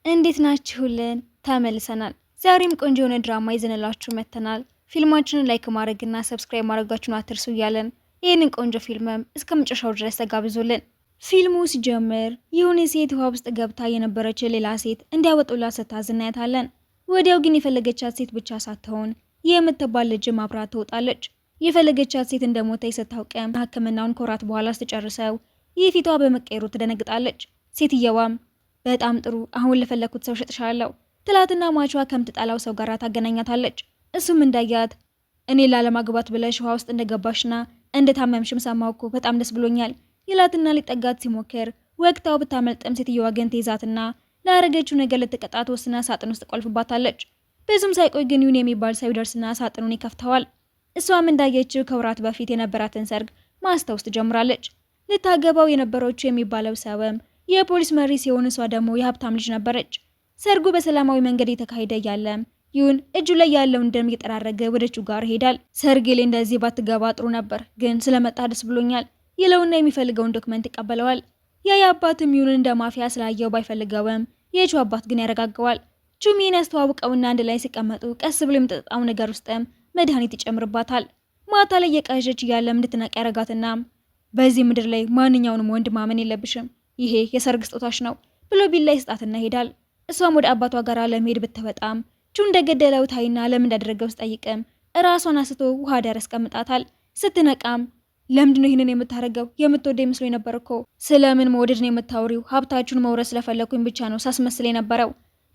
እንዴት ናችሁልን? ተመልሰናል። ዛሬም ቆንጆ የሆነ ድራማ ይዘንላችሁ መጥተናል። ፊልማችንን ላይክ ማድረግና ሰብስክራይብ ማድረጋችሁን አትርሱ እያለን ይህንን ቆንጆ ፊልምም እስከ መጨረሻው ድረስ ተጋብዙልን። ፊልሙ ሲጀምር የሆነ ሴት ውሃ ውስጥ ገብታ የነበረች ሌላ ሴት እንዲያወጡላት ስታዝ እናያታለን። ወዲያው ግን የፈለገቻት ሴት ብቻ ሳትሆን የምትባል ልጅም አብራ ትወጣለች። የፈለገቻት ሴት እንደሞተች ስታውቅም ሕክምናውን ከወራት በኋላ ስትጨርሰው ይህ ፊቷ በመቀየሩ ትደነግጣለች። ሴትየዋም በጣም ጥሩ አሁን ለፈለኩት ሰው ሸጥሻለሁ ትላትና ማቿ ከምትጠላው ሰው ጋር ታገናኛታለች። እሱም እንዳያት እኔ ላለማግባት ብለሽ ውሃ ውስጥ እንደገባሽና እንደታመምሽም ሰማሁ እኮ በጣም ደስ ብሎኛል ይላትና ሊጠጋት ሲሞክር ወቅታው ብታመልጥም ሴትየዋ ግን ትይዛትና ላረገችው ነገር ልትቀጣት ወስና ሳጥን ውስጥ ቆልፍባታለች። ብዙም ሳይቆይ ግን ዩን የሚባል ሰው ይደርስና ሳጥኑን ይከፍተዋል። እሷም እንዳየችው ከወራት በፊት የነበራትን ሰርግ ማስታወስ ትጀምራለች። ልታገባው የነበረችው የሚባለው ሰውም የፖሊስ መሪ ሲሆን እሷ ደግሞ የሀብታም ልጅ ነበረች። ሰርጉ በሰላማዊ መንገድ የተካሄደ እያለም ይሁን እጁ ላይ ያለውን ደም እየጠራረገ ወደ እጁ ጋር ይሄዳል። ሰርጌ ላይ እንደዚህ ባትገባ ጥሩ ነበር፣ ግን ስለመጣ ደስ ብሎኛል ይለውና የሚፈልገውን ዶክመንት ይቀበለዋል። ያ የአባትም ይሁን እንደ ማፊያ ስላየው ባይፈልገውም የቹ አባት ግን ያረጋገዋል። ቹሚን ያስተዋውቀውና አንድ ላይ ሲቀመጡ ቀስ ብሎ የምትጠጣው ነገር ውስጥም መድኃኒት ይጨምርባታል። ማታ ላይ የቃዠች እያለም እንድትነቃ ያረጋትና በዚህ ምድር ላይ ማንኛውንም ወንድ ማመን የለብሽም፣ ይሄ የሰርግ ስጦታሽ ነው ብሎ ቢላ ይስጣትና ይሄዳል። እሷም ወደ አባቷ ጋር ለመሄድ ብትወጣም ቹ እንደገደለው ታይና ለምን እንዳደረገው ስጠይቅም እራሷን አስቶ ውሃ ዳር ያስቀምጣታል። ስትነቃም ለምንድነው ይህንን የምታረገው? የምትወደ መስሎ ነበር እኮ። ስለምን መውደድ ነው የምታወሪው? ሀብታችሁን መውረስ ስለፈለኩኝ ብቻ ነው ሳስመስል የነበረው።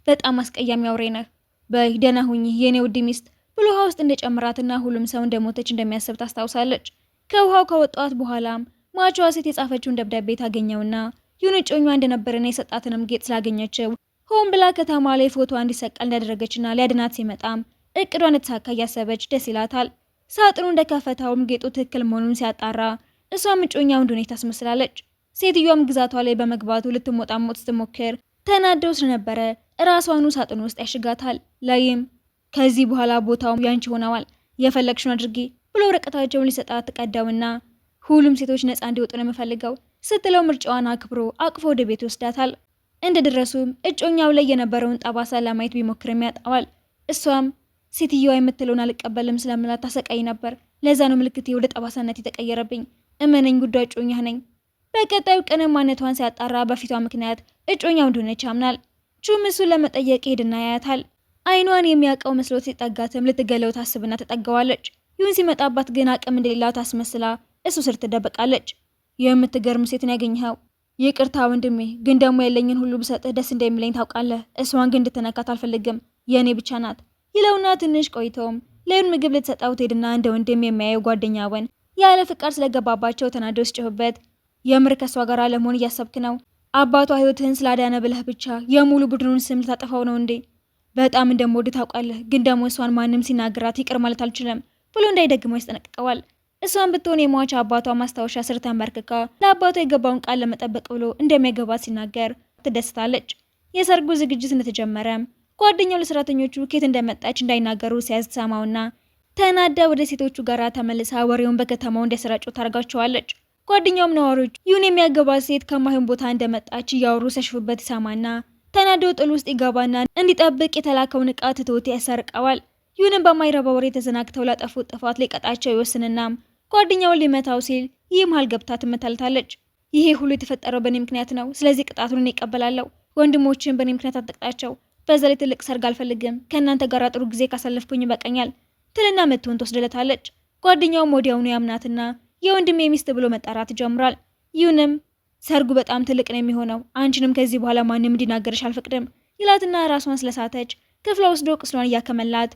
በጣም አስቀያሚ አውሬ ነህ። በይ ደህና ሁኚ የኔ ውድ ሚስት ብሎ ውሃ ውስጥ እንደጨምራትና ሁሉም ሰው እንደሞተች እንደሚያስብ ታስታውሳለች። ከውሃው ከወጣት በኋላም ማቿ ሴት የጻፈችውን ደብዳቤ ታገኘውና ይሁን እጮኛ እንደነበረና የሰጣትንም ጌጥ ስላገኘችው ሆን ብላ ከተማ ላይ ፎቶ እንዲሰቀል እንዳደረገችና ሊያድናት ሲመጣም እቅዷን ተሳካ እያሰበች ደስ ይላታል። ሳጥኑ እንደከፈታውም ጌጡ ትክክል መሆኑን ሲያጣራ እሷም እጮኛው እንደሆነች ታስመስላለች። ሴትዮዋም ግዛቷ ላይ በመግባቱ ልትሞጣሞጥ ስትሞክር ተናደው ስለነበረ ራሷኑ ሳጥኑ ውስጥ ያሽጋታል። ላይም ከዚህ በኋላ ቦታው ያንቺ ሆነዋል የፈለግሽውን አድርጊ ብሎ ወረቀታቸውን ሊሰጣት ተቀዳውና ሁሉም ሴቶች ነፃ እንዲወጡ ነው የምፈልገው ስትለው ምርጫዋን አክብሮ አቅፎ ወደ ቤት ይወስዳታል። እንደደረሱም እጮኛው ላይ የነበረውን ጠባሳ ለማየት ቢሞክርም ያጣዋል። እሷም ሴትዮዋ የምትለውን አልቀበልም ስለምላት ታሰቃይ ነበር፣ ለዛ ነው ምልክቴ ወደ ጠባሳነት የተቀየረብኝ፣ እመነኝ ጉዳይ እጮኛህ ነኝ። በቀጣዩ ቀን ማንነቷን ሲያጣራ በፊቷ ምክንያት እጮኛው እንደሆነች ያምናል። ቹም እሱን ለመጠየቅ ሄድና ያያታል። አይኗን የሚያውቀው መስሎት ሲጠጋትም ልትገለው ታስብና ተጠጋዋለች። ይሁን ሲመጣባት ግን አቅም እንደሌላት ታስመስላ እሱ ስር ትደበቃለች። የምትገርም ሴትን ያገኘኸው። ይቅርታ ወንድሜ፣ ግን ደግሞ ያለኝን ሁሉ ብሰጥህ ደስ እንደሚለኝ ታውቃለህ። እሷን ግን እንድትነካት አልፈልግም፣ የእኔ ብቻ ናት ይለውና ትንሽ ቆይተውም ለዩን ምግብ ልትሰጣው ትሄድና እንደ ወንድም የሚያየው ጓደኛውን ያለ ፍቃድ ስለገባባቸው ተናደው ሲጮህበት የምር ከሷ ጋር ለመሆን እያሰብክ ነው? አባቷ ህይወትህን ስላዳነ ብለህ ብቻ የሙሉ ቡድኑን ስም ልታጠፋው ነው እንዴ? በጣም እንደምወድ ታውቃለህ፣ ግን ደግሞ እሷን ማንም ሲናገራት ይቅር ማለት አልችልም ብሎ እንዳይደግመው ያስጠነቅቀዋል። እሷን ብትሆን የሟች አባቷ ማስታወሻ ስር ተንበርክካ ለአባቷ የገባውን ቃል ለመጠበቅ ብሎ እንደሚያገባት ሲናገር ትደስታለች። የሰርጉ ዝግጅት እንደተጀመረም ጓደኛው ለሰራተኞቹ ኬት እንደመጣች እንዳይናገሩ ሲያዝ ሰማውና ተናዳ ወደ ሴቶቹ ጋር ተመልሳ ወሬውን በከተማው እንዲያሰራጩ ታርጋቸዋለች። ጓደኛውም ነዋሪዎች ይሁን የሚያገባት ሴት ከማይሆን ቦታ እንደመጣች እያወሩ ሲያሽፉበት ይሰማና ተናዶ ጥል ውስጥ ይገባና እንዲጠብቅ የተላከውን ዕቃ ትቶት ያሰርቀዋል። ይሁንም በማይረባ ወሬ ተዘናግተው ላጠፉት ጥፋት ሊቀጣቸው ይወስንና ጓደኛውን ሊመታው ሲል ይህ መሃል ገብታ ትመታልታለች። ይሄ ሁሉ የተፈጠረው በእኔ ምክንያት ነው፣ ስለዚህ ቅጣቱን ይቀበላለሁ። ወንድሞችን በእኔ ምክንያት አትቅጣቸው። በዛ ላይ ትልቅ ሰርግ አልፈልግም፣ ከእናንተ ጋር ጥሩ ጊዜ ካሳለፍኩኝ ይበቃኛል ትልና መትሆን ትወስድለታለች። ጓደኛውም ወዲያውኑ ያምናትና የወንድሜ ሚስት ብሎ መጣራት ይጀምራል። ይሁንም ሰርጉ በጣም ትልቅ ነው የሚሆነው፣ አንቺንም ከዚህ በኋላ ማንም እንዲናገርሽ አልፈቅድም ይላትና ራሷን ስለሳተች ክፍሏ ወስዶ ቁስሏን እያከመላት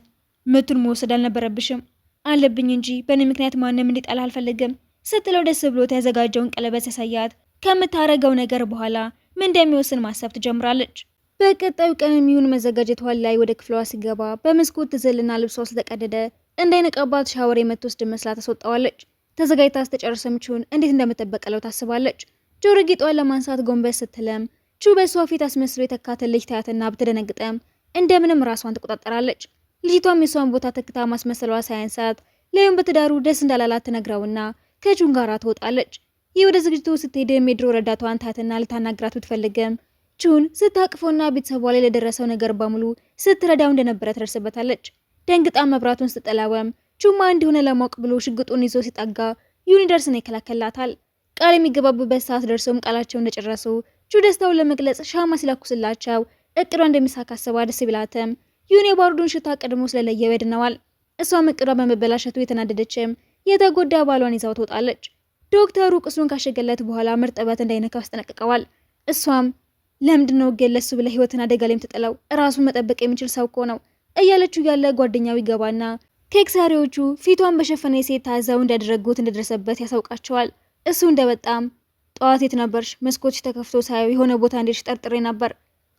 ምቱን መውሰድ አልነበረብሽም አለብኝ እንጂ በእኔ ምክንያት ማንም እንዲጠላ አልፈልግም ስትለው ደስ ብሎት ያዘጋጀውን ቀለበት ያሳያት። ከምታረገው ነገር በኋላ ምን እንደሚወስን ማሰብ ትጀምራለች። በቀጣዩ ቀን የሚሆን መዘጋጀቷን ላይ ወደ ክፍሏ ሲገባ በመስኮት ትዘልና ልብሷ ስለተቀደደ እንዳይነቃባት ሻወር የምትወስድ መስላ ታስወጣዋለች። ተዘጋጅታ ስተጨርሰምችውን እንዴት እንደምትበቀለው ታስባለች። ጆሮ ጌጧን ለማንሳት ጎንበስ ስትለም ቹ በሷ ፊት አስመስሎ የተካተል ልጅ ታያትና ብትደነግጠም እንደምንም ራሷን ትቆጣጠራለች። ልጅቷም የሷን ቦታ ተክታ ማስመሰሏ ሳያንሳት ለዩን በትዳሩ ደስ እንዳላላት ትነግረውና ከቹን ጋራ ትወጣለች። ይህ ወደ ዝግጅቱ ስትሄድ የድሮ ረዳቷን ታያትና ልታናግራት ብትፈልግም ቹን ስታቅፎና ቤተሰቧ ላይ ለደረሰው ነገር በሙሉ ስትረዳው እንደነበረ ትደርስበታለች። ደንግጣ መብራቱን ስትጠላወም ቹማ እንደሆነ ለማወቅ ብሎ ሽጉጡን ይዞ ሲጠጋ ዩኒደርስን ይከላከላታል። ቃል የሚገባቡበት ሰዓት ደርሶም ቃላቸው እንደጨረሱ ቹ ደስታውን ለመግለጽ ሻማ ሲለኩስላቸው እቅዷ እንደሚሳካ አስባ ደስ ቢላትም ዩኒ የባሩዱን ሽታ ቀድሞ ስለለየ ያድነዋል። እሷም እቅዷ በመበላሸቱ የተናደደችም የተጎዳ ባሏን ይዛው ትወጣለች። ዶክተሩ ቁስሉን ካሸገለት በኋላ እርጥበት እንዳይነካው ያስጠነቅቀዋል። እሷም ለምንድነው ገለሱ ብለ ህይወትን አደጋ ላይ የምትጥለው? ራሱን መጠበቅ የሚችል ሰው እኮ ነው እያለችው ያለ ጓደኛው ይገባና ኬክ ሰሪዎቹ ፊቷን በሸፈነ ሴት ታዘው እንዳደረጉት እንደደረሰበት ያሳውቃቸዋል። እሱ እንደበጣም ጠዋት የት ነበርሽ? መስኮትሽ ተከፍቶ ሳየው የሆነ ቦታ እንደሽ ጠርጥሬ ነበር።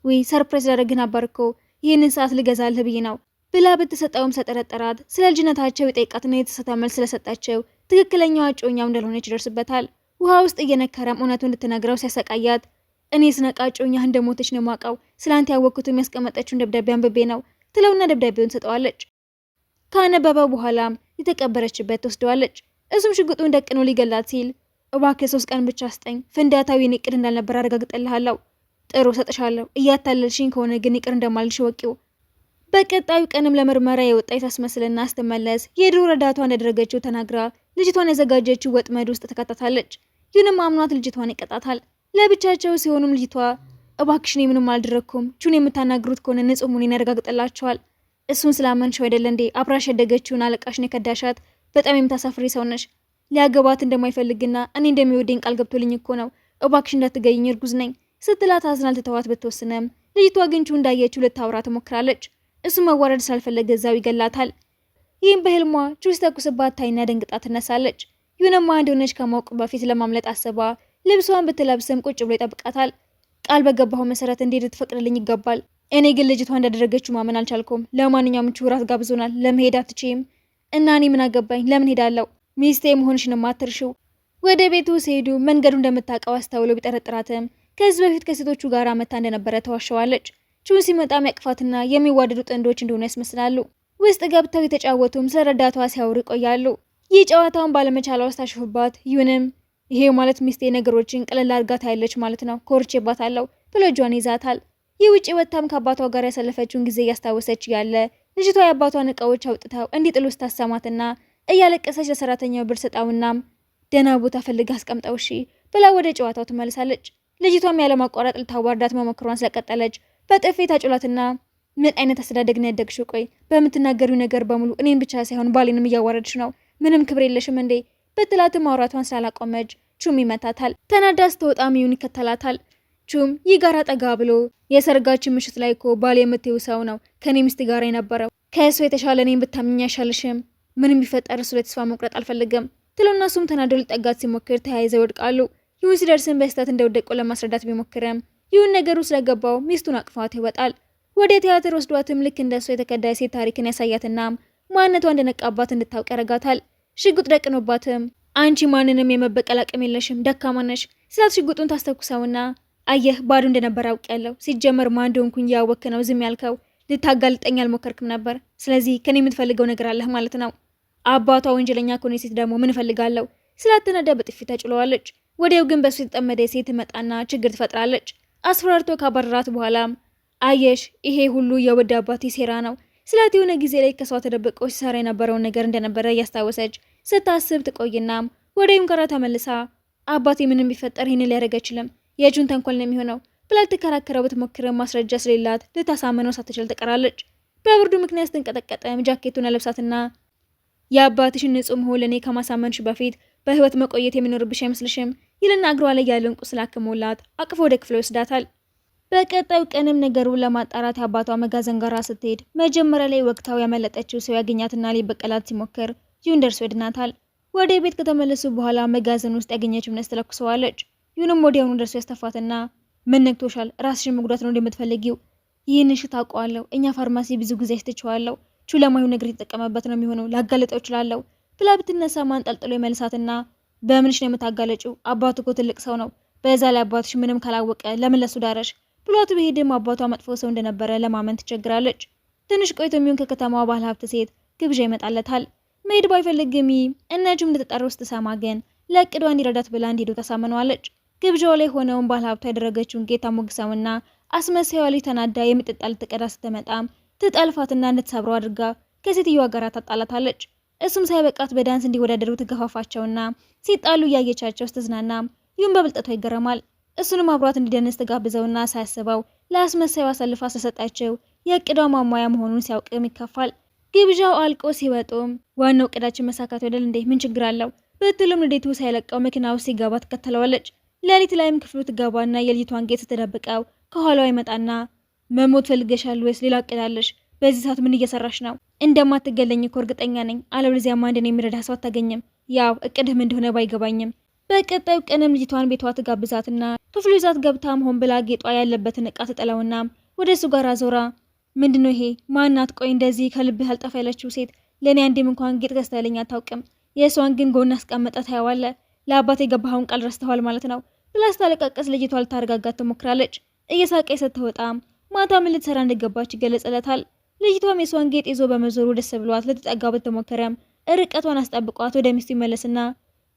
ወይ ሰርፕራይዝ ላደርግ ነበር እኮ ይህንን ሰዓት ልገዛልህ ብዬ ነው ብላ ብትሰጠውም ሰጠረጠራት። ስለ ልጅነታቸው የጠይቃትና የተሰተ መልስ ስለሰጣቸው ትክክለኛዋ እጮኛው እንዳልሆነች ይደርስበታል። ውሃ ውስጥ እየነከረም እውነቱን እንድትነግረው ሲያሰቃያት እኔ ስነቃ እጮኛህ እንደሞተች ነው የማውቀው፣ ስላንተ ያወቅኩት የሚያስቀመጠችውን ደብዳቤ አንብቤ ነው ትለውና ደብዳቤውን ሰጠዋለች። ካነበበ በኋላም የተቀበረችበት ትወስደዋለች። እሱም ሽጉጡን ደቅኖ ሊገላት ሲል እባክህ 3 ቀን ብቻ ስጠኝ፣ ፍንዳታዊ ንቅድ እንዳልነበር አረጋግጥልሃለሁ። ጥሩ ሰጥሻለሁ፣ እያታለልሽኝ ከሆነ ግን ይቅር እንደማልሽ ወቂው። በቀጣዩ ቀንም ለምርመራ የወጣች ታስመስልና ስትመለስ የድሮ ረዳቷ እንዳደረገችው ተናግራ ልጅቷን ያዘጋጀችው ወጥመድ ውስጥ ተከታታለች። ይሁንም አምኗት ልጅቷን ይቀጣታል። ለብቻቸው ሲሆኑም ልጅቷ እባክሽኔ ምንም አልደረኩም፣ ቹን የምታናግሩት ከሆነ ንጹህ መሆኔን ያረጋግጥላቸዋል። እሱን ስላመንሽው አይደለ እንዴ አብራሽ ያደገችውን አለቃሽን የከዳሻት? በጣም የምታሳፍሪ ሰው ነሽ። ሊያገባት እንደማይፈልግና እኔ እንደሚወደኝ ቃል ገብቶልኝ እኮ ነው። እባክሽ እንዳትገይኝ፣ እርጉዝ ነኝ ስትላት አዝና ልትተዋት ብትወስንም ልጅቷ ግን ቹ እንዳየችው ልታወራ ትሞክራለች። እሱ መዋረድ ስላልፈለገ እዛው ይገላታል። ይህም በህልሟ ቹ ሲተኩስባት ታይና ደንግጣ ትነሳለች። ይሁንማ እንደሆነች ከማወቅ በፊት ለማምለጥ አስባ ልብሷን ብትለብስም ቁጭ ብሎ ይጠብቃታል። ቃል በገባው መሰረት እንዴት ልትፈቅድልኝ ይገባል። እኔ ግን ልጅቷ እንዳደረገችው ማመን አልቻልኩም። ለማንኛውም ቹ ራት ጋብዞናል፣ ለመሄድ አትችይም? እና እኔ ምን አገባኝ? ለምን ሄዳለሁ? ሚስቴ መሆንሽንም አትርሺው። ወደ ቤቱ ሲሄዱ መንገዱ እንደምታውቀው አስተውሎ ቢጠረጥራትም ከዚህ በፊት ከሴቶቹ ጋር መታ እንደነበረ ተዋሸዋለች። ቹን ሲመጣም ያቅፋትና የሚዋደዱ ጥንዶች እንደሆኑ ያስመስላሉ። ውስጥ ገብተው የተጫወቱም ስለ ረዳቷ ሲያወሩ ይቆያሉ። ይህ ጨዋታውን ባለመቻሏ ታሽፍባት ይሁንም ይሄ ማለት ሚስቴ ነገሮችን ቀለል አድርጋ ታያለች ማለት ነው፣ ኮርቼባታለሁ ብሎ እጇን ይዛታል። ይህ ውጪ ወጥታም ከአባቷ ጋር ያሳለፈችውን ጊዜ እያስታወሰች ያለ ልጅቷ የአባቷን እቃዎች አውጥተው እንዲጥሉ ስታሰማትና እያለቀሰች ለሰራተኛው ብር ሰጣውና ደህና ቦታ ፈልጋ አስቀምጠው እሺ ብላ ወደ ጨዋታው ትመልሳለች። ልጅቷም ያለማቋረጥ ልታዋርዳት መሞከሯን ስለቀጠለች በጥፊ ታጭላትና ምን አይነት አስተዳደግ ነው ያደግሽው? ቆይ በምትናገሪው ነገር በሙሉ እኔን ብቻ ሳይሆን ባሌንም እያዋረድሽ ነው። ምንም ክብር የለሽም እንዴ? በትላትም ማውራቷን ስላላቆመች ቹም ይመታታል። ተናዳ ስትወጣም ይሁን ይከተላታል። ቹም ይህ ጋር ጠጋ ብሎ የሰርጋችን ምሽት ላይ እኮ ባል የምትይው ሰው ነው ከኔ ሚስት ጋር የነበረው። ከእሱ የተሻለ እኔን ብታምኝ አይሻልሽም? ምንም ቢፈጠር እሱ ላይ ተስፋ መቁረጥ አልፈልግም ትሎና እሱም ተናዶ ሊጠጋት ሲሞክር ተያይዘው ይወድቃሉ። ይሁን ሲደርስም በስህተት እንደወደቁ ለማስረዳት ቢሞክርም ይሁን ነገሩ ስለገባው ሚስቱን አቅፋት ይወጣል። ወደ ቲያትር ወስዷትም ልክ እንደሱ የተከዳይ ሴት ታሪክን ያሳያትና ማንነቷ እንደነቃባት እንድታውቅ ያረጋታል። ሽጉጥ ደቅኖባትም አንቺ ማንንም የመበቀል አቅም የለሽም፣ ደካማ ነሽ ስላት ሽጉጡን ታስተኩሰውና አየህ ባዶ እንደነበር አውቄያለሁ። ሲጀመር ማን እንደሆንኩኝ ያወክ ነው ዝም ያልከው። ልታጋልጠኝ አልሞከርክም ነበር። ስለዚህ ከኔ የምትፈልገው ነገር አለህ ማለት ነው። አባቷ ወንጀለኛ ከሆነ ሴት ደግሞ ምን እፈልጋለሁ ስላተናዳ በጥፊ ተጭለዋለች። ወዲያው ግን በሱ የተጠመደ ሴት መጣና ችግር ትፈጥራለች። አስፈራርቶ ካባረራት በኋላም አየሽ ይሄ ሁሉ የወድ አባቴ ሴራ ነው ስላት የሆነ ጊዜ ላይ ከሷ ተደብቆ ሲሰራ የነበረውን ነገር እንደነበረ እያስታወሰች ስታስብ ትቆይና ወዲያውም ጋራ ተመልሳ አባቴ ምንም ቢፈጠር ይህን ሊያደርግ አይችልም፣ የእጁን ተንኮል ነው የሚሆነው ብላ ልትከራከረው ብትሞክርም ማስረጃ ስለሌላት ልታሳመነው ሳትችል ትቀራለች። በብርዱ ምክንያት ስትንቀጠቀጠም ጃኬቱን ለብሳትና የአባትሽን ንጹህ መሆን ለእኔ ከማሳመንሽ በፊት በህይወት መቆየት የሚኖርብሽ አይመስልሽም ይልና እግሯ ላይ ያለውን ቁስል አክሞላት አቅፎ ወደ ክፍል ይወስዳታል። በቀጣዩ ቀንም ነገሩን ለማጣራት የአባቷ መጋዘን ጋራ ስትሄድ መጀመሪያ ላይ ወቅታው ያመለጠችው ሰው ያገኛትና ሊበቀላት ሲሞክር ይሁን ደርሶ ይድናታል። ወደ ቤት ከተመለሱ በኋላ መጋዘን ውስጥ ያገኘችው ነስ ትለኩሰዋለች። ይሁንም ወዲያውኑ ደርሶ ያስተፋትና ምን ነክቶሻል? ራስሽን መጉዳት ነው እንደምትፈልጊው? ይህን እሺ ታውቀዋለሁ። እኛ ፋርማሲ ብዙ ጊዜ አስተችዋለሁ። ቹ ለማይሆን ነገር የተጠቀመበት ነው የሚሆነው፣ ላጋለጠው እችላለሁ ብላ ብትነሳ ማንጠልጥሎ የመልሳትና በምንሽ ነው የምታጋለጭው? አባቱ እኮ ትልቅ ሰው ነው። በዛ ላይ አባትሽ ምንም ካላወቀ ለምን ለሱ ዳረሽ? ብሏት በሄድም አባቷ መጥፎ ሰው እንደነበረ ለማመን ትቸግራለች። ትንሽ ቆይቶ የሚሆን ከከተማዋ ባለ ሀብት ሴት ግብዣ ይመጣለታል። መሄድ ባይፈልግም እነጁም እንደተጠሩ ስትሰማ ግን ለእቅዷ እንዲረዳት ብላ እንዲሄዱ ተሳምነዋለች። ግብዣው ላይ ሆነውን ባለሀብቷ ያደረገችውን ጌታ ሞግሳውና አስመሳይዋ ልጅ ተናዳ የሚጠጣ ልትቀዳ ስትመጣም ትጠልፋትና እንድትሰብረው አድርጋ ከሴትዮዋ ጋር ታጣላታለች። እሱም ሳይበቃት በዳንስ እንዲወዳደሩ ትገፋፋቸውና ሲጣሉ እያየቻቸው ስትዝናና ይሁን በብልጠቷ ይገረማል። እሱንም አብሯት እንዲደንስ ትጋብዘውና ሳያስበው ለአስመሳይዋ አሳልፋ ስለሰጣቸው የእቅዷ ማሟያ መሆኑን ሲያውቅም ይከፋል። ግብዣው አልቆ ሲወጡም ዋናው እቅዳችን መሳካት ወደል እንዴ ምን ችግር አለው ብትልም ንዴቱ ሳይለቀው መኪና ውስጥ ሲገባ ትከተለዋለች። ሌሊት ላይም ክፍሉ ትገባና የልጅቷን ጌጥ ስትደብቀው ከኋላዋ ይመጣና መሞት ፈልገሻል ወይስ ሌላ እቅዳለሽ? በዚህ ሰዓት ምን እየሰራሽ ነው? እንደማትገለኝ እኮ እርግጠኛ ነኝ። አለበለዚያማ አንድን የሚረዳ ሰው አታገኝም። ያው እቅድህም እንደሆነ ባይገባኝም። በቀጣዩ ቀንም ልጅቷን ቤቷ ትጋብዛትና ክፍሉ ይዛት ገብታም ሆን ብላ ጌጧ ያለበትን እቃ ትጠለውና ወደ እሱ ጋር አዞራ ምንድነው ይሄ? ማናት? ቆይ እንደዚህ ከልብህ አልጠፋ ያለችው ሴት ለእኔ አንዴም እንኳን ጌጥ ገዝታልኝ አታውቅም። የእሷን ግን ጎን አስቀምጠ ታየዋለ። ለአባት የገባኸውን ቃል ረስተዋል ማለት ነው ብላ ስታለቃቀስ ልጅቷ ልታረጋጋት ትሞክራለች። እየሳቀ ስትወጣም ማታ ምን ልትሰራ እንደገባች ይገለጽለታል። ልጅቷም የሷን ጌጥ ይዞ በመዞሩ ደስ ብሏት ልትጠጋው ብትሞክረም ርቀቷን አስጠብቋት ወደ ሚስቱ ይመለስና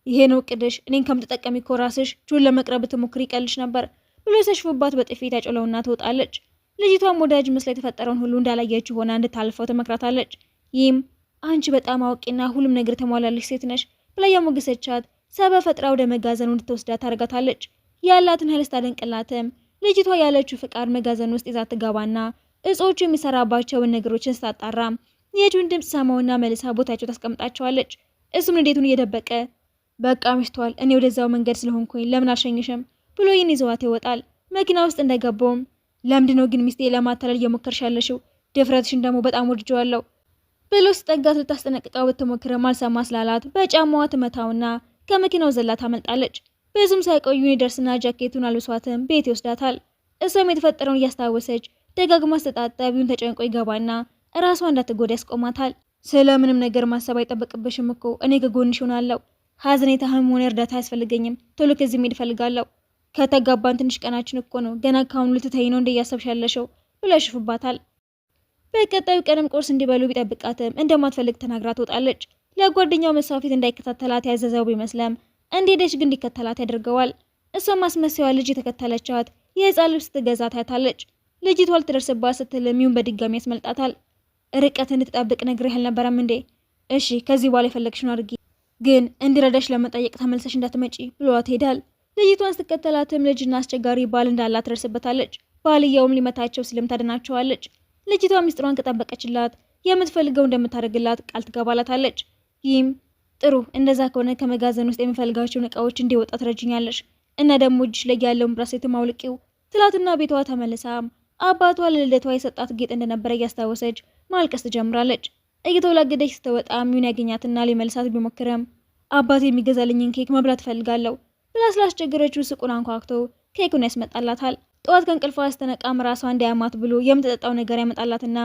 ይሄ ነው እቅድሽ? እኔን ከምትጠቀሚ እኮ ራስሽ ቹን ለመቅረብ ብትሞክሪ ይቀልሽ ነበር ብሎ ሲያሽፉባት በጥፊ ያጮለውና ትወጣለች። ልጅቷም ወዳጅ መስላ የተፈጠረውን ሁሉ እንዳላየችው ሆና እንድታልፈው ትመክራታለች። ይህም አንቺ በጣም አውቂና ሁሉም ነገር ተሟላለሽ ሴት ነሽ ብላ ያሞገሰቻት ሰበብ ፈጥራ ወደ መጋዘኑ እንድትወስዳት ታደርጋታለች። ያላትን ኃይል ስታደንቅላትም ልጅቷ ያለችው ፍቃድ መጋዘን ውስጥ ይዛ ትገባና እጾቹ የሚሰራባቸውን ነገሮችን ስታጣራ የጁን ድምፅ ሰማውና መልሳ ቦታቸው ታስቀምጣቸዋለች። እሱም እንዴቱን እየደበቀ በቃ ምሽቷል፣ እኔ ወደዛው መንገድ ስለሆንኩኝ ለምን አልሸኝሽም ብሎ ይህን ይዘዋት ይወጣል። መኪና ውስጥ እንደገባውም ለምንድነው ግን ሚስቴ ለማታለል እየሞከርሽ ያለሽው? ድፍረትሽን ደግሞ በጣም ወድጀዋለሁ ብሎ ሲጠጋት ልታስጠነቅቀው ብትሞክርም አልሰማ ስላላት በጫማዋ ትመታውና ከመኪናው ዘላ ታመልጣለች። ብዙም ሳይቆዩ ይደርስና ጃኬቱን አልብሷትም ቤት ይወስዳታል። እሷም የተፈጠረውን እያስታወሰች ደጋግማ ስትጣጣብ ዩን ተጨንቆ ይገባና ራሷ እንዳትጎዳ ያስቆማታል። ስለምንም ነገር ማሰብ አይጠበቅብሽም እኮ እኔ ከጎንሽ ሆናለሁ። ሀዘኔታህም ሆነ እርዳታ አያስፈልገኝም። ቶሎ ከዚህ መሄድ እፈልጋለሁ። ከተጋባን ትንሽ ቀናችን እኮ ነው። ገና ካሁኑ ልትተይ ነው እንደ እያሰብሽ ያለሽው ብሎ ያሽፉባታል። በቀጣዩ ቀንም ቁርስ እንዲበሉ ቢጠብቃትም እንደማትፈልግ ተናግራ ትወጣለች። ለጓደኛው መስዋዕት እንዳይከታተላት ያዘዘው ቢመስለም እንደሄደች ግን እንዲከተላት ያደርገዋል። እሷም አስመሳይዋ ልጅ የተከተለቻት የህፃን ልብስ ትገዛ ታያታለች። ልጅቷ ልትደርስባት ስትልም ይሁን በድጋሚ ያስመልጣታል። ርቀት እንድትጠብቅ ነግሬህ አልነበረም እንዴ? እሺ ከዚህ በኋላ የፈለግሽውን አድርጊ፣ ግን እንዲረዳሽ ለመጠየቅ ተመልሰሽ እንዳትመጪ ብሏት ሄዳል። ልጅቷን ስትከተላትም ልጅና አስቸጋሪ ባል እንዳላት ትደርስበታለች። ባልየውም ሊመታቸው ሲልም ታድናቸዋለች። ልጅቷ ሚስጥሯን ከጠበቀችላት የምትፈልገው እንደምታደርግላት ቃል ትገባላታለች። ይህም ጥሩ እንደዛ ከሆነ ከመጋዘን ውስጥ የሚፈልጋቸውን እቃዎች እንዲወጣ ትረጅኛለሽ እና ደግሞ እጅሽ ላይ ያለውን ብራሴት ማውልቂው ትላትና ቤቷ ተመልሳ አባቷ ለልደቷ የሰጣት ጌጥ እንደነበረ እያስታወሰች ማልቀስ ትጀምራለች። እየተወላገደች ስትወጣ ሚውን ያገኛትና ሊመልሳት ቢሞክርም አባቴ የሚገዛልኝን ኬክ መብላት ፈልጋለሁ ብላ ስላስቸገረችው ሱቁን አንኳኩቶ ኬኩን ያስመጣላታል። ጠዋት ከእንቅልፏ ያስተነቃም ራሷ እንዳያማት ብሎ የምትጠጣው ነገር ያመጣላትና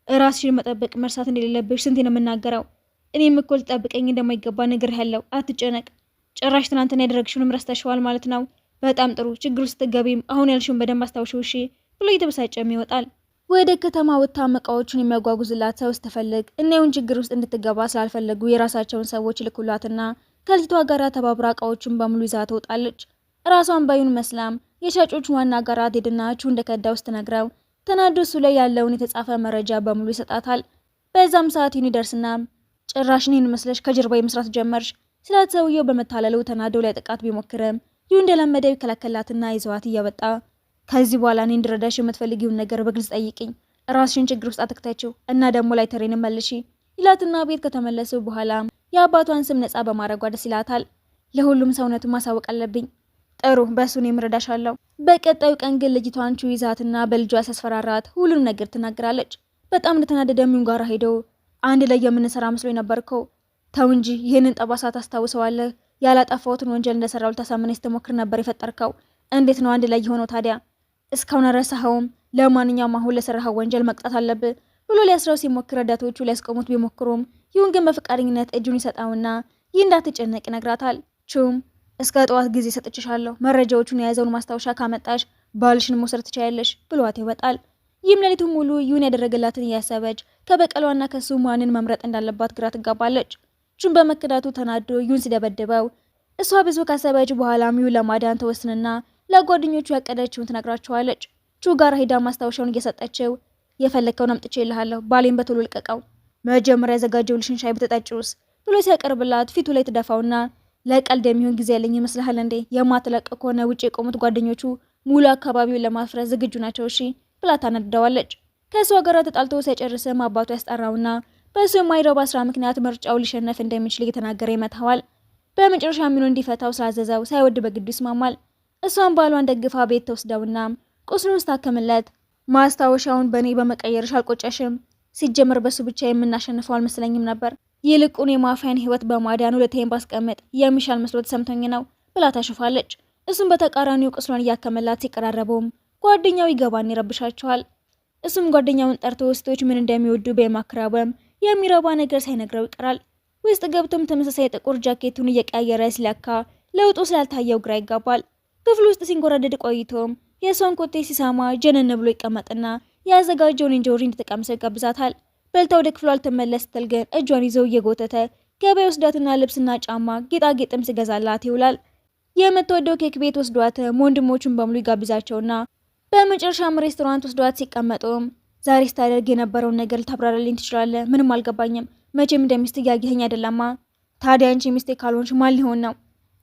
ራስሽን መጠበቅ መርሳት እንደሌለብሽ ስንቴ ነው የምናገረው? እኔም እኮ ልጠብቀኝ እንደማይገባ ነግሬሃለሁ። አትጨነቅ። ጭራሽ ትናንትና ያደረግሽውንም ረስተሽዋል ማለት ነው። በጣም ጥሩ። ችግር ውስጥ ስትገቢም አሁን ያልሽውን በደንብ አስታውሽው እሺ ብሎ እየተበሳጨም ይወጣል። ወደ ከተማ ወጥታ እቃዎቹን የሚያጓጉዝላት ሰው ስትፈልግ እናዩን ችግር ውስጥ እንድትገባ ስላልፈለጉ የራሳቸውን ሰዎች ልኩላትና ከልጅቷ ጋር ተባብራ እቃዎቹን በሙሉ ይዛ ትወጣለች። ራሷን ባዩን መስላም የሻጮቹን ዋና ጋር ሄድና ቹ እንደከዳው ስትነግረው ተናዶ እሱ ላይ ያለውን የተጻፈ መረጃ በሙሉ ይሰጣታል። በዛም ሰዓት ይደርስና ጭራሽ እኔን መስለሽ ከጀርባ የመስራት ጀመርሽ ስላት ሰውየው በመታለሉ ተናዶ ላይ ጥቃት ቢሞክርም ይሁ እንደለመደው ይከላከላትና ይዘዋት እያወጣ ከዚህ በኋላ እኔ እንድረዳሽ የምትፈልጊውን ነገር በግልጽ ጠይቅኝ፣ ራስሽን ችግር ውስጥ አትክተችው እና ደግሞ ላይ ተሬን መልሺ ይላትና ቤት ከተመለሱ በኋላ የአባቷን ስም ነፃ በማድረጓ ደስ ይላታል። ለሁሉም ሰውነቱ ማሳወቅ አለብኝ። ጥሩ በሱ እኔም እረዳሻለሁ። በቀጣዩ ቀን ግን ልጅቷን ቹ ይዛትና በልጇ ያስፈራራት ሁሉንም ነገር ትናገራለች። በጣም እንደተናደደ ሚውን ጋር ሄዶ አንድ ላይ የምንሰራ መስሎ ነበርኮ። ተው እንጂ ይህንን ጠባሳ ታስታውሰዋለህ? ያላጠፋሁትን ወንጀል እንደሰራው ልታሳምነኝ ስትሞክር ነበር የፈጠርከው። እንዴት ነው አንድ ላይ የሆነው ታዲያ? እስካሁን አረሳኸውም? ለማንኛውም አሁን ለሰራኸው ወንጀል መቅጣት አለብህ ብሎ ሊያስረው ሲሞክር ረዳቶቹ ሊያስቆሙት ቢሞክሩም ይሁን ግን በፈቃደኝነት እጁን ይሰጣውና ይህ እንዳትጨነቅ ይነግራታል። ቹም እስከ ጠዋት ጊዜ ሰጥችሻለሁ፣ መረጃዎቹን የያዘውን ማስታወሻ ካመጣሽ ባልሽን መውሰድ ትችያለሽ ብሏት ይወጣል። ይህም ሌሊቱን ሙሉ ይሁን ያደረገላትን እያሰበች ከበቀሏና ከሱ ማንን መምረጥ እንዳለባት ግራ ትጋባለች። ቹም በመከዳቱ ተናዶ ይሁን ሲደበድበው እሷ ብዙ ካሰበች በኋላ ሚዩን ለማዳን ተወስንና ለጓደኞቹ ያቀደችውን ትነግራቸዋለች። ቹ ጋር ሄዳ ማስታወሻውን እየሰጠችው የፈለከውን አምጥቼልሃለሁ፣ ባሌን በቶሎ ልቀቀው፣ መጀመሪያ ያዘጋጀውልሽን ሻይ ብትጠጪውስ ብሎ ሲያቀርብላት ፊቱ ላይ ትደፋውና ለቀልድ የሚሆን ጊዜ ያለኝ ይመስልሃል እንዴ? የማትለቅ ከሆነ ውጭ የቆሙት ጓደኞቹ ሙሉ አካባቢውን ለማፍረስ ዝግጁ ናቸው እሺ ብላ ታነደዋለች። ከእሷ ጋር ተጣልቶ ሳይጨርስም አባቱ ያስጠራውና በሱ የማይረባ ስራ ምክንያት ምርጫው ሊሸነፍ እንደሚችል እየተናገረ ይመታዋል። በመጨረሻ ሚኑ እንዲፈታው ስላዘዘው ሳይወድ በግዱ ይስማማል። እሷን ባሏን ደግፋ ቤት ተወስደውና ቁስሉን ስታከምለት ማስታወሻውን በእኔ በመቀየርሽ አልቆጨሽም፣ ሲጀመር በሱ ብቻ የምናሸንፈው አልመስለኝም ነበር፣ ይልቁን የማፊያን ህይወት በማዳኑ ሁለቴን ባስቀምጥ የሚሻል መስሎ ተሰምቶኝ ነው ብላ ታሽፋለች። እሱም በተቃራኒው ቁስሏን እያከመላት ሲቀራረበውም ጓደኛው ይገባን ይረብሻቸዋል። እሱም ጓደኛውን ጠርቶ ውስጦች ምን እንደሚወዱ በማክራበም የሚረባ ነገር ሳይነግረው ይቀራል። ውስጥ ገብቶም ተመሳሳይ ጥቁር ጃኬቱን እየቀያየረ ሲለካ ለውጡ ስላልታየው ግራ ይጋባል። ክፍል ውስጥ ሲንጎራደድ ቆይቶም የሷን ኮቴ ሲሰማ ጀነን ብሎ ይቀመጥና ያዘጋጀውን እንጆሪ እንድትቀምሰው ይጋብዛታል። በልታ ወደ ክፍሏ አልተመለስ ስትል ግን እጇን ይዘው እየጎተተ ገበያ ወስዳትና ልብስና ጫማ ጌጣጌጥም ሲገዛላት ይውላል። የምትወደው ኬክ ቤት ወስዷትም ወንድሞቹን በሙሉ ይጋብዛቸውና በመጨረሻም ሬስቶራንት ወስዷት ሲቀመጡም ዛሬ ስታደርግ የነበረውን ነገር ልታብራራልኝ ትችላለህ? ምንም አልገባኝም። መቼም እንደሚስት እያየኸኝ አይደለማ። ታዲያ አንቺ ሚስቴ ካልሆንሽ ማን ሊሆን ነው?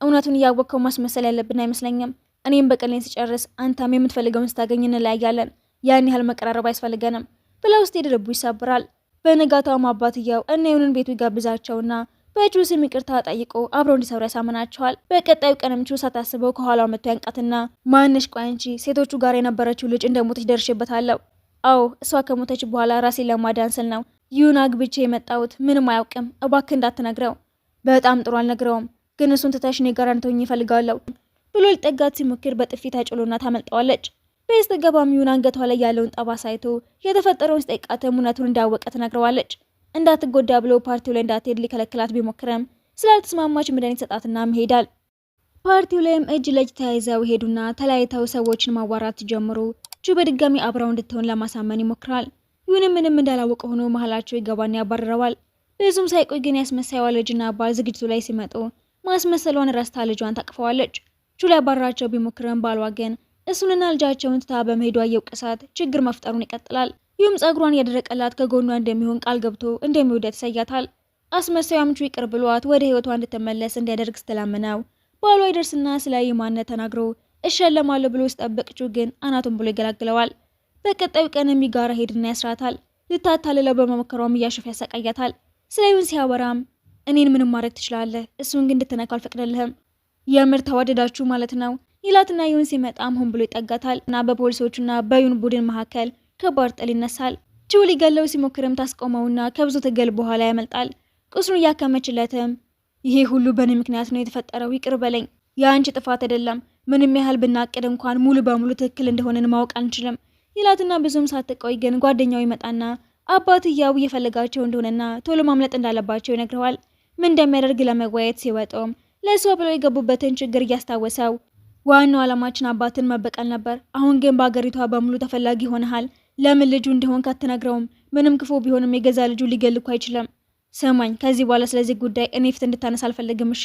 እውነቱን እያወቅከው ማስመሰል ያለብን አይመስለኝም። እኔም በቀሌን ስጨርስ አንተም የምትፈልገውን ስታገኝ እንለያያለን። ያን ያህል መቀራረብ አያስፈልገንም ብላ ውስጥ ልቡ ይሰብራል። በነጋታውም አባትየው እነ ይሁንን ቤቱ ይጋብዛቸውና በእጁ ስም ይቅርታ ጠይቆ አብረው እንዲሰሩ ያሳምናቸዋል። በቀጣዩ ቀንም ቹ ሳታስበው ከኋላው መጥቶ ያንቃትና ማንሽ ቆይ አንቺ ሴቶቹ ጋር የነበረችው ልጅ እንደሞተች ደርሼበታለሁ። አዎ እሷ ከሞተች በኋላ ራሴን ለማዳን ስል ነው ይሁን አግብቼ የመጣሁት። ምንም አያውቅም፣ እባክህ እንዳትነግረው። በጣም ጥሩ አልነግረውም፣ ግን እሱን ትተሽ እኔ ጋር እንድትሆኚ እፈልጋለሁ ብሎ ሊጠጋት ሲሞክር በጥፊ ታጭሎና ታመልጠዋለች። በስተገባም ይሁን አንገቷ ላይ ያለውን ጠባሳ አይቶ የተፈጠረውን ሲጠይቃትም እውነቱን እንዳወቀ ትነግረዋለች። እንዳትጎዳ ብሎ ፓርቲው ላይ እንዳትሄድ ሊከለክላት ቢሞክረም ስላልተስማማች መድኃኒት ሰጣትና ይሄዳል። ፓርቲው ላይም እጅ ለእጅ ተያይዘው ሄዱና ተለያይተው ሰዎችን ማዋራት ጀምሩ። ቹ በድጋሚ አብረው እንድትሆን ለማሳመን ይሞክራል። ይሁንም ምንም እንዳላወቀ ሆኖ መሀላቸው ይገባና ያባረረዋል። ብዙም ሳይቆይ ግን ያስመሳይዋ ልጅና ባል ዝግጅቱ ላይ ሲመጡ ማስመሰሏን ረስታ ልጇን ታቅፈዋለች። ቹ ሊያባርራቸው ቢሞክርም ባሏ ግን እሱንና ልጃቸውን ትታ በመሄዷ የውቅሳት ችግር መፍጠሩን ይቀጥላል። ይህም ጸጉሯን ያደረቀላት ከጎኗ እንደሚሆን ቃል ገብቶ እንደሚወዳት ያሳያታል። አስመሳዩም ቹ ይቅር ብሏት ወደ ህይወቷ እንድትመለስ እንዲያደርግ ስትለምነው ባሏ ይደርስና ስለ ማንነት ተናግሮ እሸለማለሁ ብሎ ሲጠብቅ ቹ ግን አናቱን ብሎ ይገላግለዋል። በቀጣዩ ቀን የሚጋራ ሄድና ያስራታል። ልታታልለው በመሞከሯም እያሸፈ ያሰቃያታል። ስለይሁን ሲያወራም እኔን ምንም ማድረግ ትችላለህ፣ እሱን ግን እንድትነካው አልፈቅድልህም፣ የምር ተዋደዳችሁ ማለት ነው ይላትና ይሁን ሲመጣም ሆን ብሎ ይጠጋታል እና በፖሊሶቹና በዩን ቡድን መካከል ከባድ ጥል ይነሳል። ቹ ሊገለው ሲሞክርም ታስቆመውና ከብዙ ትግል በኋላ ያመልጣል። ቁስሉን እያከመችለትም ይሄ ሁሉ በእኔ ምክንያት ነው የተፈጠረው፣ ይቅር በለኝ፣ የአንቺ ጥፋት አይደለም፣ ምንም ያህል ብናቅድ እንኳን ሙሉ በሙሉ ትክክል እንደሆነን ማወቅ አንችልም ይላትና ብዙም ሳትቆይ ግን ጓደኛው ይመጣና አባትየው እየፈለጋቸው እንደሆነና ቶሎ ማምለጥ እንዳለባቸው ይነግረዋል። ምን እንደሚያደርግ ለመወያየት ሲወጣም ለእሷ ብለው የገቡበትን ችግር እያስታወሰው ዋናው ዓላማችን አባትን መበቀል ነበር፣ አሁን ግን በአገሪቷ በሙሉ ተፈላጊ ሆነሃል፣ ለምን ልጁ እንደሆን ካትነግረውም? ምንም ክፉ ቢሆንም የገዛ ልጁ ሊገልኩ አይችልም። ሰማኝ፣ ከዚህ በኋላ ስለዚህ ጉዳይ እኔ ፊት እንድታነሳ አልፈልግም እሺ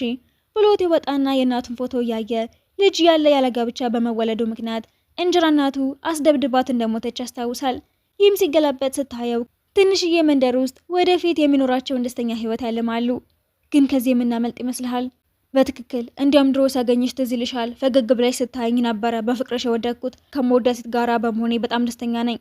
ብሎት ይወጣና የእናቱን ፎቶ እያየ ልጅ ያለ ያለ ጋብቻ በመወለዱ ምክንያት እንጀራ እናቱ አስደብድባት እንደሞተች ያስታውሳል። ይህም ሲገላበጥ ስታየው ትንሽዬ መንደር ውስጥ ወደፊት የሚኖራቸውን ደስተኛ ህይወት ያልማሉ። ግን ከዚህ የምናመልጥ ይመስልሃል? በትክክል እንዲያም ድሮ ሳገኝሽ ትዝ ይልሻል፣ ፈገግ ብለሽ ስታይኝ ነበረ በፍቅርሽ የወደድኩት፣ ከመወዳት ሴት ጋራ በመሆኔ በጣም ደስተኛ ነኝ።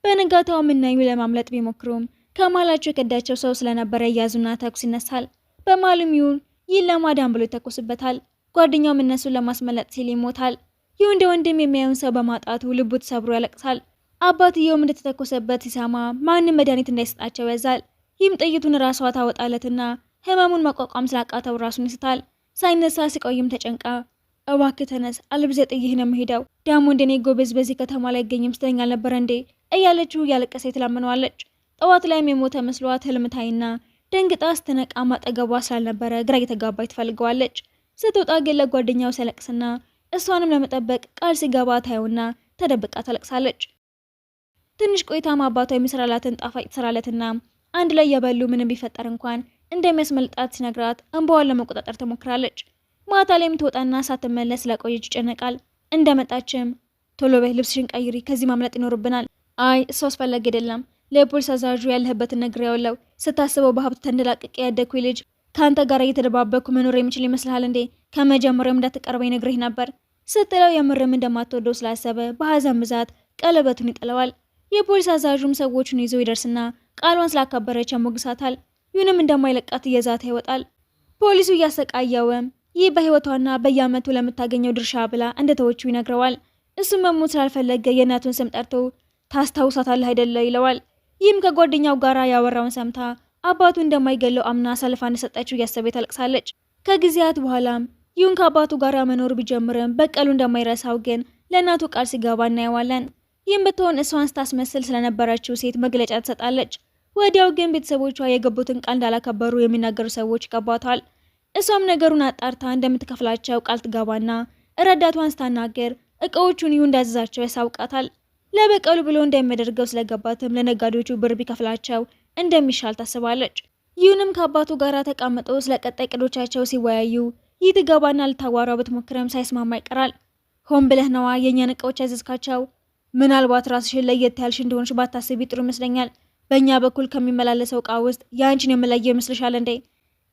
በንጋታው ምናዩ ለማምለጥ ቢሞክሩም ከማላቸው የከዳቸው ሰው ስለነበረ እያዙና ተኩስ ይነሳል። በማሉም ይሁን ይህን ለማዳን ብሎ ይተኮስበታል። ጓደኛውም እነሱን ለማስመለጥ ሲል ይሞታል። ይህ እንደ ወንድም የሚያዩን ሰው በማጣቱ ልቡ ተሰብሮ ያለቅሳል። አባትየውም እንደተተኮሰበት ሲሰማ ማንም መድኃኒት እንዳይሰጣቸው ያዛል። ይህም ጥይቱን ራሷ ታወጣለትና ህመሙን መቋቋም ስላቃተው ራሱን ይስታል። ሳይነሳ ሲቆይም ተጨንቃ እባክህ ተነስ፣ አልብዘ ጥይህ ነው የምሄደው፣ ዳሞ እንደኔ ጎበዝ በዚህ ከተማ ላይ አይገኝም ስተኛ አልነበረ እንዴ እያለችው እያለቀሰ ትለምነዋለች። ጠዋት ላይም የሞተ መስሏት ህልምታይና ደንግጣ ስትነቃ ማጠገቧ ስላልነበረ ግራ እየተጋባች ትፈልገዋለች። ስትወጣ ግን ለጓደኛው ሲያለቅስና እሷንም ለመጠበቅ ቃል ሲገባ ታየውና ተደብቃ ታለቅሳለች። ትንሽ ቆይታም አባቷ የሚሰራላትን ጣፋጭ ትሰራለትና አንድ ላይ የበሉ ምንም ቢፈጠር እንኳን እንደሚያስመልጣት ሲነግራት እንባዋን ለመቆጣጠር ትሞክራለች። ማታ ላይም ትወጣና ሳትመለስ ለቆየች ይጨነቃል። እንደመጣችም ቶሎ በይ ልብስሽን ቀይሪ፣ ከዚህ ማምለጥ ይኖርብናል። አይ እሱ አስፈላጊ አይደለም፣ ለፖሊስ አዛዡ ያለህበትን ነግሬዋለሁ። ስታስበው በሀብት ተንደላቅቄ ያደግኩ ልጅ ከአንተ ጋር እየተደባበኩ መኖር የሚችል ይመስልሃል እንዴ? ከመጀመሪያውም እንዳትቀርበኝ ነግሬህ ነበር ስትለው የምርም እንደማትወደው ስላሰበ በሀዘን ብዛት ቀለበቱን ይጥለዋል። የፖሊስ አዛዡም ሰዎቹን ይዞ ይደርስና ቃሏን ስላከበረች ያሞግሳታል። ይሁንም እንደማይለቃት እየዛተ ይወጣል። ፖሊሱ እያሰቃየውም ይህ በህይወቷና በየአመቱ ለምታገኘው ድርሻ ብላ እንደተወችው ይነግረዋል። እሱም መሞት ስላልፈለገ የእናቱን ስም ጠርቶ ታስታውሳታለህ አይደለ ይለዋል። ይህም ከጓደኛው ጋር ያወራውን ሰምታ አባቱ እንደማይገለው አምና አሳልፋ እንደሰጠችው እያሰበ ታለቅሳለች። ከጊዜያት በኋላም ይሁን ከአባቱ ጋር መኖር ቢጀምርም በቀሉ እንደማይረሳው ግን ለእናቱ ቃል ሲገባ እናየዋለን። ይህም ብትሆን እሷን ስታስመስል ስለነበረችው ሴት መግለጫ ትሰጣለች። ወዲያው ግን ቤተሰቦቿ የገቡትን ቃል እንዳላከበሩ የሚናገሩ ሰዎች ይገባታል። እሷም ነገሩን አጣርታ እንደምትከፍላቸው ቃል ትገባና ረዳቷን ስታናገር እቃዎቹን ይሁን እንዳዘዛቸው ያሳውቃታል። ለበቀሉ ብሎ እንደሚያደርገው ስለገባትም ለነጋዴዎቹ ብር ቢከፍላቸው እንደሚሻል ታስባለች። ይሁንም ከአባቱ ጋር ተቀምጦ ስለ ቀጣይ ቅዶቻቸው ሲወያዩ ይህ ትገባና ልታዋራው ብትሞክረም ሳይስማማ ይቀራል። ሆን ብለህ ነዋ የእኛን እቃዎች ያዘዝካቸው። ምናልባት ራስሽን ለየት ያልሽ እንደሆንሽ ባታስቢ ጥሩ ይመስለኛል። በእኛ በኩል ከሚመላለሰው እቃ ውስጥ የአንቺን የምለየው ይመስልሻል እንዴ?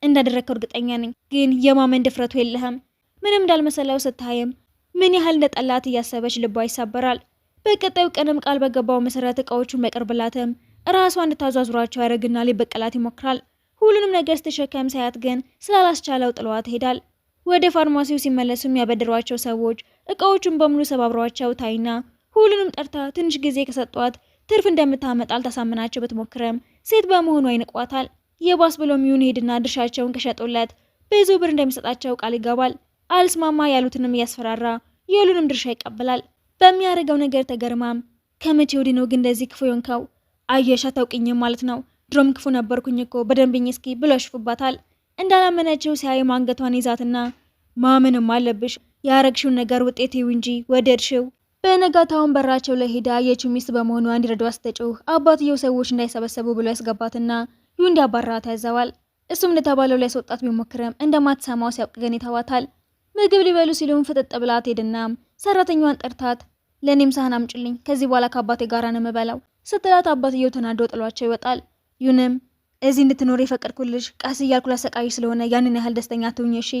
እንዳደረግከው እርግጠኛ ነኝ፣ ግን የማመን ድፍረቱ የለህም። ምንም እንዳልመሰለው ስታይም ምን ያህል እንደጠላት እያሰበች ልቧ ይሳበራል። በቀጣዩ ቀንም ቃል በገባው መሰረት እቃዎቹን በቅርብላትም ራሷ እንድታዟዙራቸው ያደርግና ሊበቀላት ይሞክራል። ሁሉንም ነገር ስትሸከም ሳያት ግን ስላላስቻለው ጥለዋት ይሄዳል። ወደ ፋርማሲው ሲመለሱም ያበደሯቸው ሰዎች እቃዎቹን በሙሉ ሰባብሯቸው ታይና ሁሉንም ጠርታ ትንሽ ጊዜ ከሰጧት ትርፍ እንደምታመጣ አልታሳምናቸው ብትሞክረም ሴት በመሆኗ ይንቋታል። የባስ ብሎም ይሁን ሄድና ድርሻቸውን ከሸጡለት ብዙ ብር እንደሚሰጣቸው ቃል ይገባል። አልስማማ ያሉትንም እያስፈራራ የሁሉንም ድርሻ ይቀበላል። በሚያደርገው ነገር ተገርማም ከመቼ ወዲህ ነው ግን እንደዚህ ክፉ የሆንከው? አየሽ አታውቅኝም ማለት ነው። ድሮም ክፉ ነበርኩኝ እኮ በደንብኝ እስኪ ብሎ ያሽፉባታል። እንዳላመነችው ሲያይ አንገቷን ይዛትና ማመንም አለብሽ ያረግሽውን ነገር ውጤት ይው እንጂ ወደድሽው። በነጋታውን በራቸው ላይ ሄዳ የቺው ሚስት በመሆኗ እንዲረዷ ስትጮህ አባትየው ሰዎች እንዳይሰበሰቡ ብሎ ያስገባትና ይሁ እንዲያባራት ያዘዋል። እሱም እንደተባለው ላይ ሰውጣት ቢሞክርም እንደማትሰማው ሲያውቅ ግን ይተዋታል። ምግብ ሊበሉ ሲሉም ፍጥጥ ብላ ትሄድና ሰራተኛዋን ጠርታት ለእኔም ሳህን አምጭልኝ፣ ከዚህ በኋላ ከአባቴ ጋር ነው የምበላው ስትላት አባትየው ተናዶ ጥሏቸው ይወጣል። ይሁንም እዚህ እንድትኖር የፈቀድኩልሽ ቀስ እያልኩ ላሰቃይሽ ስለሆነ ያንን ያህል ደስተኛ ትሁኝ እሺ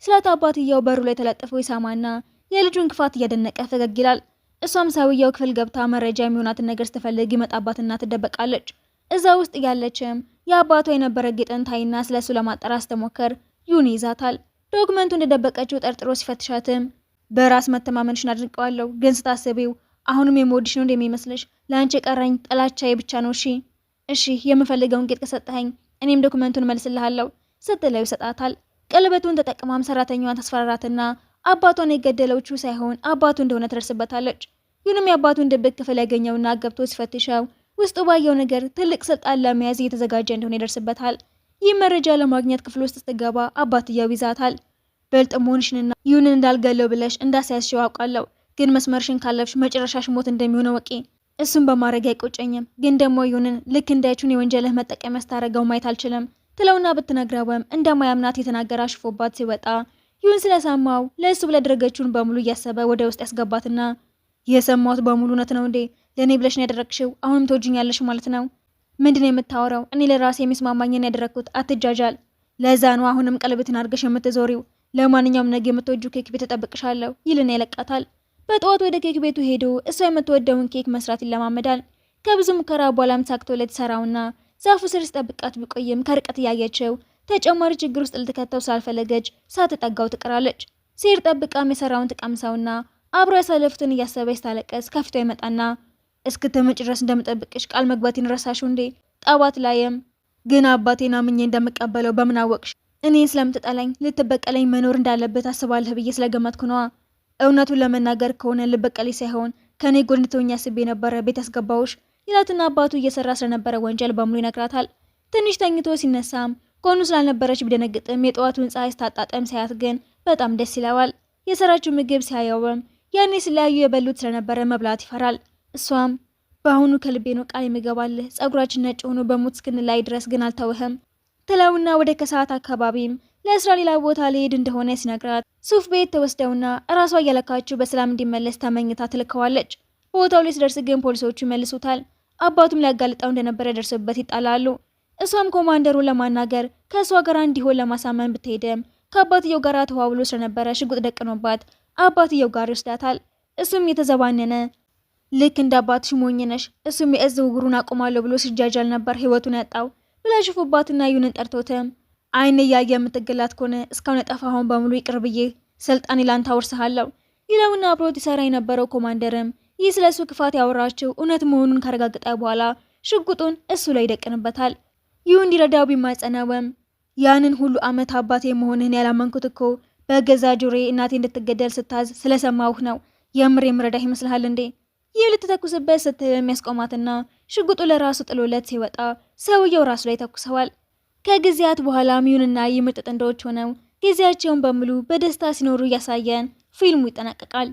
ስላት አባትየው በሩ ላይ ተለጥፎ ይሳማና የልጁን ክፋት እያደነቀ ፈገግ ይላል። እሷም ሰውየው ክፍል ገብታ መረጃ የሚሆናትን ነገር ስትፈልግ ይመጣባትና ትደበቃለች። እዛ ውስጥ ያለችም የአባቷ የነበረ ጌጥን ታይና ስለሱ ለማጣራት ስትሞክር ይሁን ይዛታል። ዶክመንቱ እንደደበቀችው ጠርጥሮ ሲፈትሻትም በራስ መተማመንሽን አድንቀዋለሁ፣ ግን ስታስቢው አሁንም የምወድሽ ነው እንደሚመስልሽ? ለአንቺ የቀረኝ ጥላቻዬ ብቻ ነው። እሺ የምፈልገውን ጌጥ ከሰጠኸኝ እኔም ዶክመንቱን መልስልሃለሁ ስትለው ይሰጣታል። ቀለበቱን ተጠቅማም ሰራተኛዋን ተስፈራራትና አባቷን የገደለችው ሳይሆን አባቱ እንደሆነ ትደርስበታለች። ይሁንም የአባቱን ድብቅ ክፍል ያገኘውና ገብቶ ሲፈትሸው ውስጡ ባየው ነገር ትልቅ ስልጣን ለመያዝ እየተዘጋጀ እንደሆነ ይደርስበታል። ይህ መረጃ ለማግኘት ክፍል ውስጥ ስትገባ አባትየው ይዛታል። በልጥ መሆንሽንና ይሁንን እንዳልገለው ብለሽ እንዳስያዝሽው አውቃለሁ፣ ግን መስመርሽን ካለፍሽ መጨረሻሽ ሞት እንደሚሆነው ወቂ። እሱም በማድረግ አይቆጨኝም፣ ግን ደግሞ ይሁንን ልክ እንዳይቹን የወንጀልህ መጠቀሚያ ስታረገው ማየት አልችልም ትለውና ብትነግረውም እንደማያምናት የተናገረ አሽፎባት ሲወጣ ይሁን ስለሰማው ለእሱ ብለደረገችውን በሙሉ እያሰበ ወደ ውስጥ ያስገባትና የሰማሁት በሙሉ እውነት ነው እንዴ? ለእኔ ብለሽ ነው ያደረግሽው? አሁንም ትወጂኛለሽ ማለት ነው? ምንድን ነው የምታወራው? እኔ ለራሴ የሚስማማኝን ያደረግኩት፣ አትጃጃል። ለዛ ነው አሁንም ቀለበትን አድርገሽ የምትዞሪው። ለማንኛውም ነገ የምትወጂው ኬክ ቤት ተጠብቅሻለሁ ይልና ይለቃታል። በጠዋት ወደ ኬክ ቤቱ ሄዶ እሷ የምትወደውን ኬክ መስራት ይለማመዳል። ከብዙ ሙከራ በኋላም ሳክቶለት ሰራውና ዛፉ ስር ስጠብቃት ቢቆይም ከርቀት እያየችው ተጨማሪ ችግር ውስጥ ልትከተው ስላልፈለገች ሳትጠጋው ትቀራለች። ሲር ጠብቃም የሰራውን ትቀምሰውና አብሮ ያሳለፉትን እያሰበች ታለቀስ ከፊቷ ይመጣና እስክትመጪ ድረስ እንደምጠብቅሽ ቃል መግባቴን ረሳሽው እንዴ? ጠዋት ላይም ግን አባቴን አምኜ እንደምቀበለው በምን አወቅሽ? እኔ ስለምትጠላኝ ልትበቀለኝ መኖር እንዳለበት አስባለህ ብዬ ስለገመትኩ ነዋ። እውነቱን ለመናገር ከሆነ ልበቀለኝ ሳይሆን ከኔ ጎን እንድትሆኚ አስቤ ነበረ ቤት ያስገባውሽ ይላትና አባቱ እየሰራ ስለነበረ ወንጀል በሙሉ ይነግራታል። ትንሽ ተኝቶ ሲነሳም ጎኑ ስላልነበረች ቢደነግጥም የጠዋቱን ፀሐይ ስታጣጠም ሳያት ግን በጣም ደስ ይለዋል። የሰራችው ምግብ ሲያየውም ያኔ ስለያዩ የበሉት ስለነበረ መብላት ይፈራል። እሷም በአሁኑ ከልቤ ነው ቃል የሚገባልህ፣ ጸጉራችን ነጭ ሆኖ በሞት እስክንላይ ድረስ ግን አልተውህም። ትለውና ወደ ከሰዓት አካባቢም ለስራ ሌላ ቦታ ሊሄድ እንደሆነ ሲነግራት ሱፍ ቤት ተወስደውና እራሷ እያለካችው በሰላም እንዲመለስ ተመኝታ ትልከዋለች። ቦታው ላይ ሲደርስ ግን ፖሊሶቹ ይመልሱታል። አባቱም ሊያጋልጠው እንደነበረ ደርሰበት ይጣላሉ። እሷም ኮማንደሩን ለማናገር ከእሷ ጋር እንዲሆን ለማሳመን ብትሄድም ከአባትየው ጋር ተዋውሎ ስለነበረ ሽጉጥ ደቅኖባት አባትየው ጋር ይወስዳታል። እሱም የተዘባነነ ልክ እንደ አባትሽ ሞኝ ነሽ፣ እሱም የእዝ ውግሩን አቆማለሁ ብሎ ሲጃጃል ነበር ህይወቱን ያጣው ብላ ሽፉባትና ዩንን ጠርቶትም አይን እያየ የምትገላት ከሆነ እስካሁን የጠፋኸውን በሙሉ ይቅር ብዬ ስልጣኔ ላንተ አወርስሃለሁ ይለውና አብሮት ይሰራ የነበረው ኮማንደርም ይህ ስለሱ ክፋት ያወራችው እውነት መሆኑን ካረጋገጠ በኋላ ሽጉጡን እሱ ላይ ይደቅንበታል። ይሁ እንዲረዳው ቢማጸነውም ያንን ሁሉ አመት አባቴ መሆንህን ያላመንኩት እኮ በገዛ ጆሬ እናቴ እንድትገደል ስታዝ ስለሰማሁህ ነው። የምር የምረዳህ ይመስልሃል እንዴ? ይህ ልትተኩስበት ስትል የሚያስቆማትና ሽጉጡ ለራሱ ጥሎለት ሲወጣ ሰውየው ራሱ ላይ ተኩሰዋል። ከጊዜያት በኋላ ሚዩንና የምርጥ ጥንዶች ሆነው ጊዜያቸውን በሙሉ በደስታ ሲኖሩ እያሳየን ፊልሙ ይጠናቀቃል።